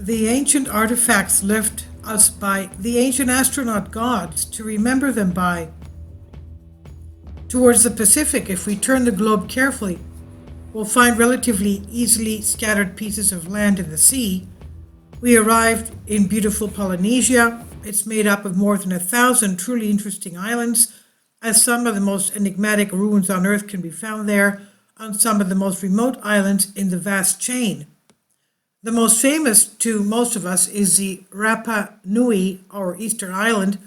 the ancient artifacts left us by the ancient astronaut gods to remember them by. Towards the Pacific, if we turn the globe carefully, we'll find relatively easily scattered pieces of land in the sea. We arrived in beautiful Polynesia. It's made up of more than 1,000 truly interesting islands, as some of the most enigmatic ruins on Earth can be found there on some of the most remote islands in the vast chain. The most famous to most of us is the Rapa Nui, or Easter Island,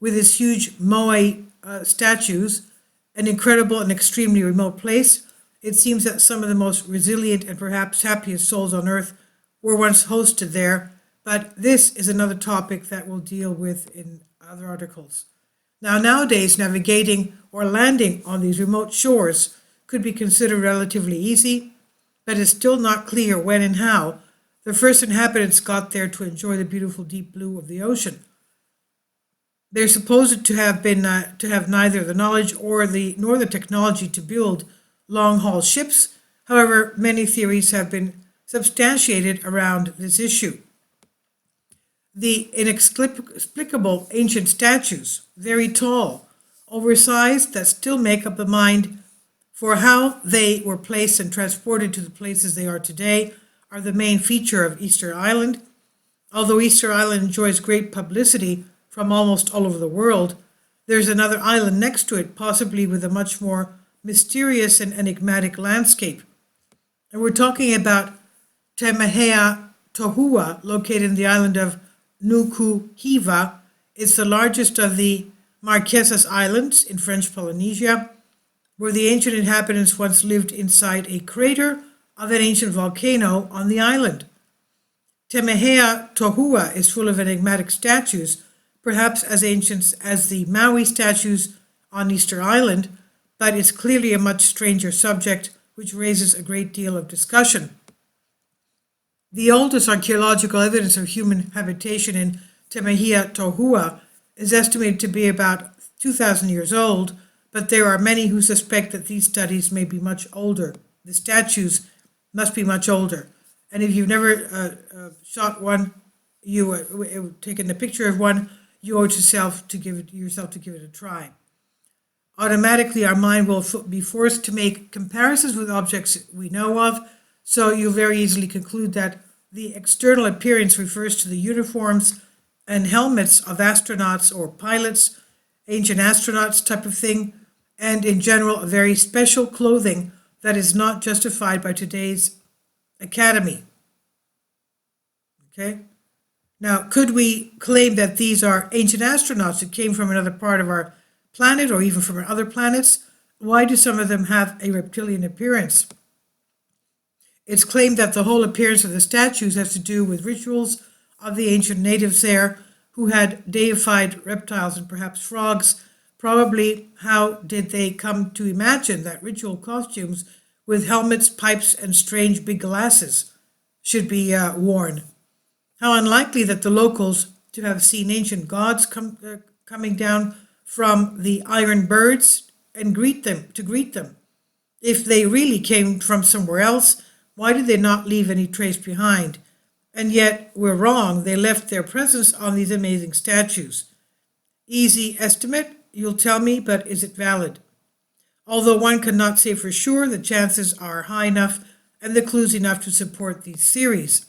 with its huge moai statues, an incredible and extremely remote place. It seems that some of the most resilient and perhaps happiest souls on Earth were once hosted there, but this is another topic that we'll deal with in other articles. Nowadays, navigating or landing on these remote shores could be considered relatively easy, but it's still not clear when and how the first inhabitants got there to enjoy the beautiful deep blue of the ocean. They're supposed to have neither the knowledge nor the technology to build long-haul ships. However, many theories have been substantiated around this issue. The inexplicable ancient statues, very tall, oversized, that still make up the mind for how they were placed and transported to the places they are today, are the main feature of Easter Island. Although Easter Island enjoys great publicity from almost all over the world, there's another island next to it, possibly with a much more mysterious and enigmatic landscape. And we're talking about Temehea Tohua, located in the island of Nuku Hiva. It's the largest of the Marquesas Islands in French Polynesia, where the ancient inhabitants once lived inside a crater of an ancient volcano on the island. Temehea Tohua is full of enigmatic statues, perhaps as ancient as the Maui statues on Easter Island, but it's clearly a much stranger subject, which raises a great deal of discussion. The oldest archaeological evidence of human habitation in Temehea Tohua is estimated to be about 2,000 years old, but there are many who suspect that these studies may be much older. The statues must be much older. And if you've never shot one, taken a picture of one, you owe it yourself to give it a try. Automatically, our mind will be forced to make comparisons with objects we know of, so you'll very easily conclude that the external appearance refers to the uniforms and helmets of astronauts or pilots, ancient astronauts type of thing, and in general, a very special clothing that is not justified by today's academy. Okay? Now, could we claim that these are ancient astronauts who came from another part of our planet or even from other planets? Why do some of them have a reptilian appearance? It's claimed that the whole appearance of the statues has to do with rituals of the ancient natives there who had deified reptiles and perhaps frogs. Probably, how did they come to imagine that ritual costumes with helmets, pipes, and strange big glasses should be worn? How unlikely that the locals to have seen ancient gods coming down from the iron birds and greet them. If they really came from somewhere else, why did they not leave any trace behind? And yet, we're wrong, they left their presence on these amazing statues. Easy estimate, you'll tell me, but is it valid? Although one cannot say for sure, the chances are high enough and the clues enough to support these theories.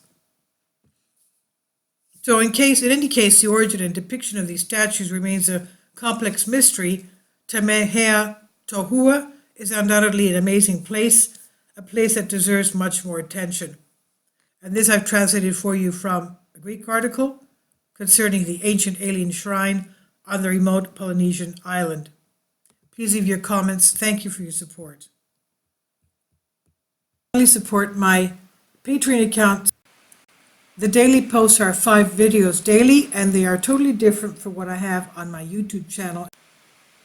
So in any case, the origin and depiction of these statues remains a complex mystery. Temehea Tohua is undoubtedly an amazing place, a place that deserves much more attention. And this I've translated for you from a Greek article concerning the ancient alien shrine on the remote Polynesian island. Please leave your comments. Thank you for your support. Please support my Patreon account. The daily posts are 5 videos daily, and they are totally different from what I have on my YouTube channel.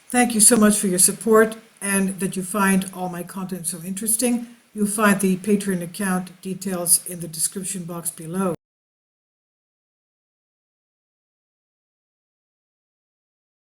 Thank you so much for your support and that you find all my content so interesting. You'll find the Patreon account details in the description box below.